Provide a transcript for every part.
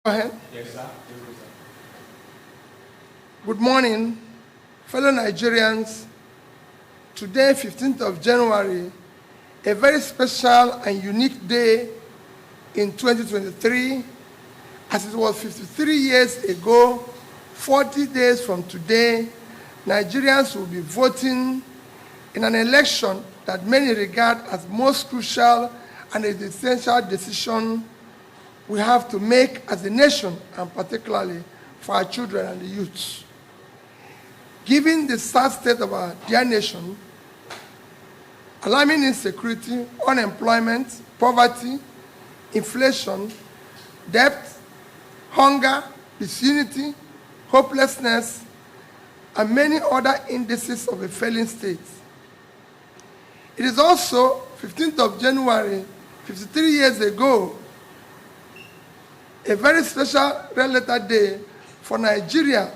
Go ahead. Yes, sir. Good morning, fellow Nigerians. Today, 15th of January, a very special and unique day in 2023, as it was 53 years ago, 40 days from today, Nigerians will be voting in an election that many regard as most crucial and an essential decision we have to make as a nation, and particularly for our children and the youth. Given the sad state of our dear nation, alarming insecurity, unemployment, poverty, inflation, debt, hunger, disunity, hopelessness, and many other indices of a failing state. It is also 15th of January, 53 years ago, a very special red letter day for Nigeria,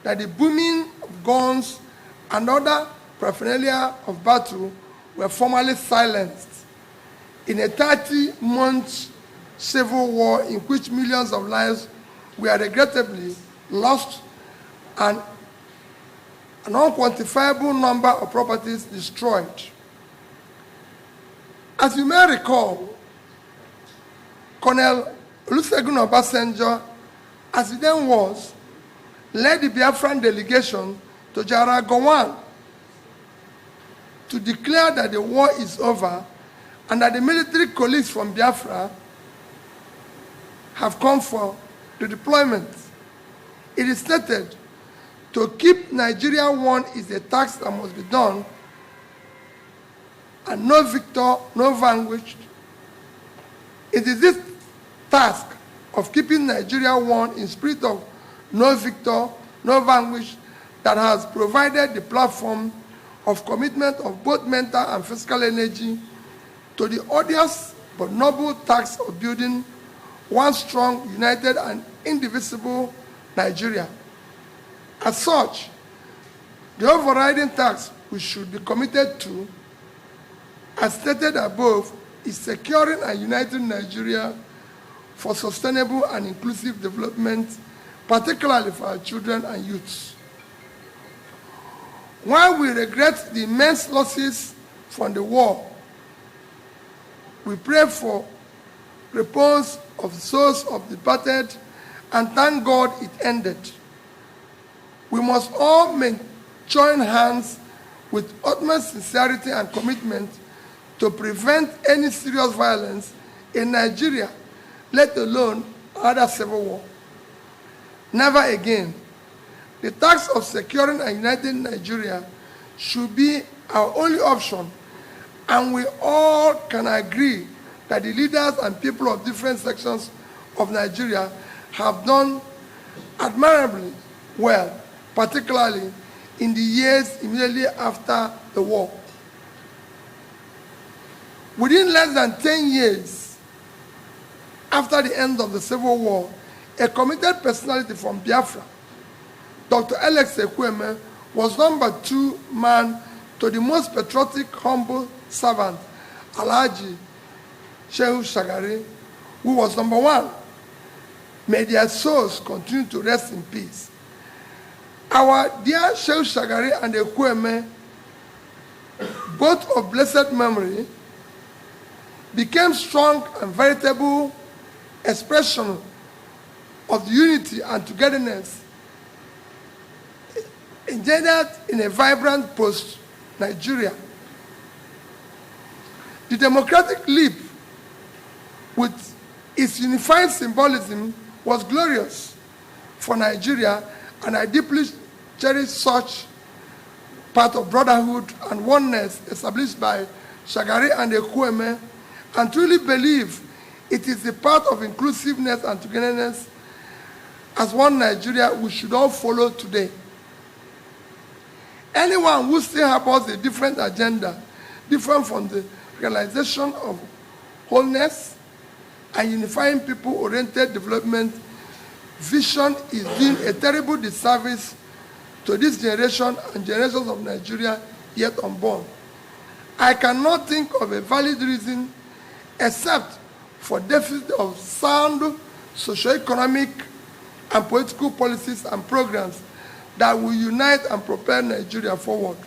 that the booming of guns and other paraphernalia of battle were formally silenced in a 30-month civil war in which millions of lives were regrettably lost and an unquantifiable number of properties destroyed. As you may recall, Colonel Olusegun Obasanjo, as he then was, led the Biafran delegation to Jaragowan to declare that the war is over and that the military colleagues from Biafra have come for the deployment. It is stated, to keep Nigeria one is a task that must be done, and no victor, no vanquished. It is this task of keeping Nigeria one in spirit of no victor, no vanquished, that has provided the platform of commitment of both mental and physical energy to the odious but noble task of building one strong, united, and indivisible Nigeria. As such, the overriding task we should be committed to, as stated above, is securing and uniting Nigeria for sustainable and inclusive development, particularly for our children and youths. While we regret the immense losses from the war, we pray for repose of the souls of the departed and thank God it ended. We must all join hands with utmost sincerity and commitment to prevent any serious violence in Nigeria, let alone other civil war. Never again. The task of securing and uniting Nigeria should be our only option, and we all can agree that the leaders and people of different sections of Nigeria have done admirably well, particularly in the years immediately after the war. Within less than 10 years after the end of the Civil War, a committed personality from Biafra, Dr. Alex Ekwueme, was number 2 man to the most patriotic, humble servant, Alhaji Shehu Shagari, who was number 1. May their souls continue to rest in peace. Our dear Shehu Shagari and Ekwueme, both of blessed memory, became strong and veritable expression of the unity and togetherness engendered in a vibrant post-Nigeria. The democratic leap, with its unifying symbolism, was glorious for Nigeria, and I deeply cherish such part of brotherhood and oneness established by Shagari and Ekwueme, and truly believe it is a part of inclusiveness and togetherness as one Nigeria we should all follow today. Anyone who still harbors a different agenda, different from the realization of wholeness and unifying people-oriented development vision, is doing a terrible disservice to this generation and generations of Nigeria yet unborn. I cannot think of a valid reason except for deficit of sound socio-economic and political policies and programs that will unite and propel Nigeria forward.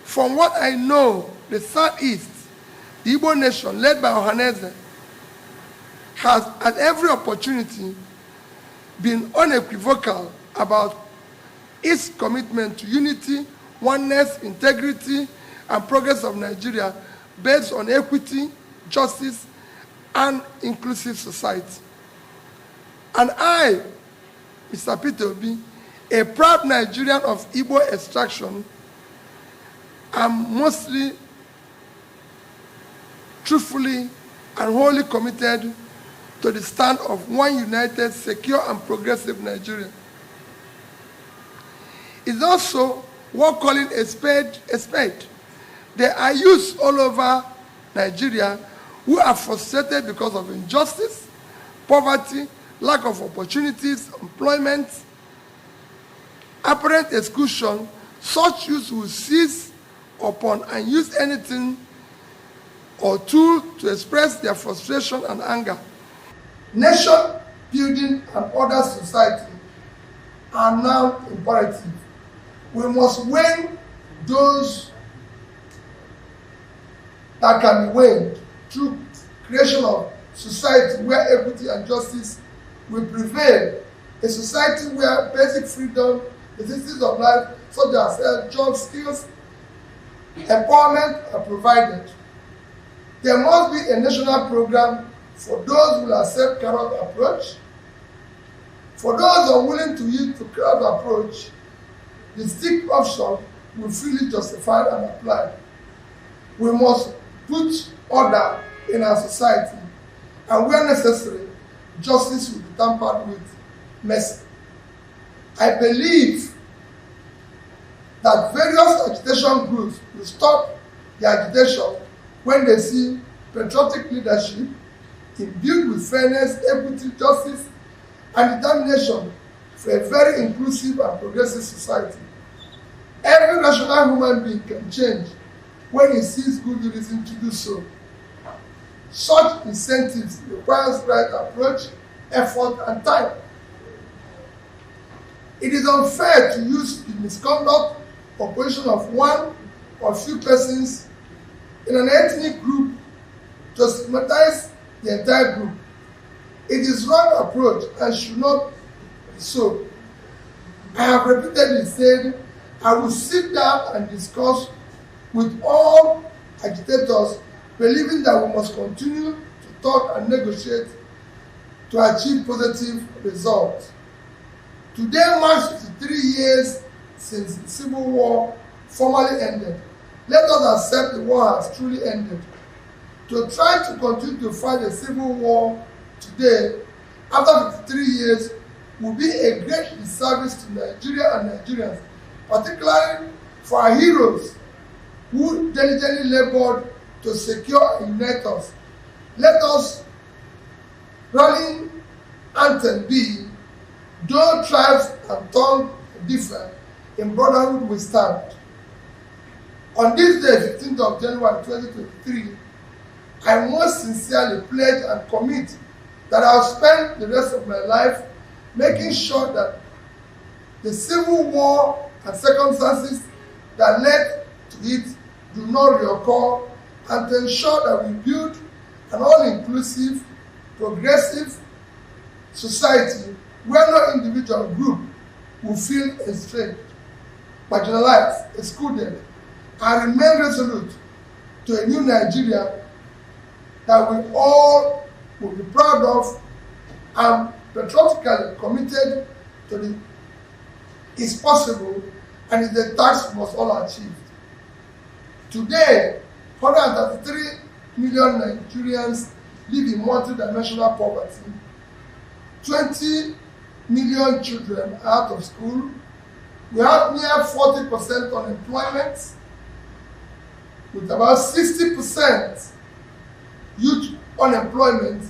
From what I know, the Southeast, the Igbo nation, led by Ohaneze, has at every opportunity been unequivocal about its commitment to unity, oneness, integrity, and progress of Nigeria based on equity, justice, and inclusive society. And I, Mr. Peter Obi, a proud Nigerian of Igbo extraction, am mostly, truthfully, and wholly committed to the stand of one united, secure, and progressive Nigeria. It's also worth calling a spade a spade. There are youths all over Nigeria who are frustrated because of injustice, poverty, lack of opportunities, employment, apparent exclusion. Such youths will seize upon and use anything or tool to express their frustration and anger. Nation building and order society are now imperative. We must win those that can be won through creation of society where equity and justice will prevail, a society where basic freedom, necessities of life, such as health, job, skills, empowerment are provided. There must be a national program for those who will accept carrot approach. For those unwilling to use the carrot approach, the stick option will freely justified and applied. We must put order in our society, and where necessary, justice will be tampered with mercy. I believe that various agitation groups will stop the agitation when they see patriotic leadership imbued with fairness, equity, justice, and determination for a very inclusive and progressive society. Every rational human being can change when he sees good reason to do so. Such incentives requires right approach, effort, and time. It is unfair to use the misconduct or position of one or few persons in an ethnic group to stigmatize the entire group. It is wrong approach and should not be so. I have repeatedly said I will sit down and discuss with all agitators, believing that we must continue to talk and negotiate to achieve positive results. Today marks 53 years since the Civil War formally ended. Let us accept the war has truly ended. To try to continue to fight a civil war today, after 53 years, will be a great disservice to Nigeria and Nigerians, particularly for our heroes who diligently labored to secure and unite us. Let us rallying anthem be, though tribes and tongues differ, in brotherhood we stand. On this day, 15th of January 2023, I most sincerely pledge and commit that I'll spend the rest of my life making sure that the civil war and circumstances that led to it do not reoccur, and to ensure that we build an all-inclusive, progressive society where no individual group will feel estranged, marginalized, excluded, and remain resolute to a new Nigeria that we all will be proud of and patriotically committed to the is possible and is the task we must all achieve. Today, 133 million Nigerians live in multidimensional poverty. 20 million children are out of school. We have near 40% unemployment, with about 60% youth unemployment.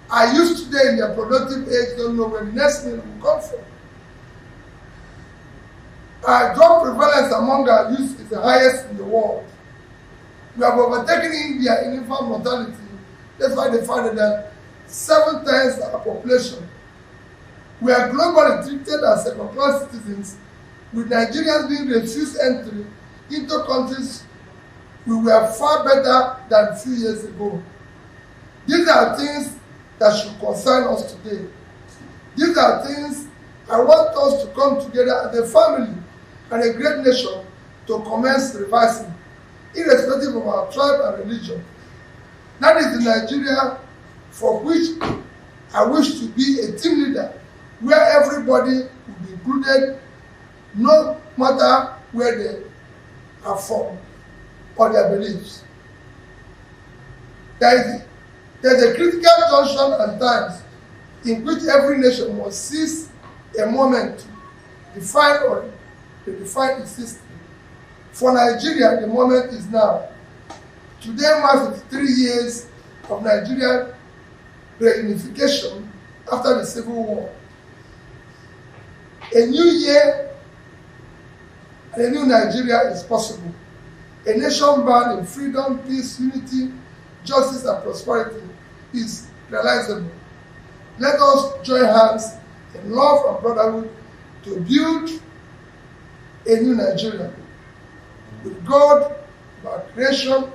Our youth today in their productive age don't know where the next meal will come from. Our drug prevalence among our youth is the highest in the world. We have overtaken India in infant mortality. That's why they find that 7 times our population. We are globally treated as second-class citizens, with Nigerians being refused entry into countries we were far better than a few years ago. These are things that should concern us today. These are things I want us to come together as a family and a great nation to commence reversing, irrespective of our tribe and religion. That is the Nigeria for which I wish to be a team leader, where everybody will be included, no matter where they are from or their beliefs. There is a critical junction and times in which every nation must seize a moment to define or redefine its history. For Nigeria, the moment is now. Today marks 53 years of Nigerian reunification after the Civil War. A new year and a new Nigeria is possible. A nation bound in freedom, peace, unity, justice, and prosperity is realizable. Let us join hands in love and brotherhood to build a new Nigeria with God, our creation,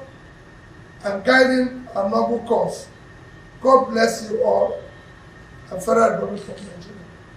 and guiding our noble cause. God bless you all, and Federal Republic of Nigeria.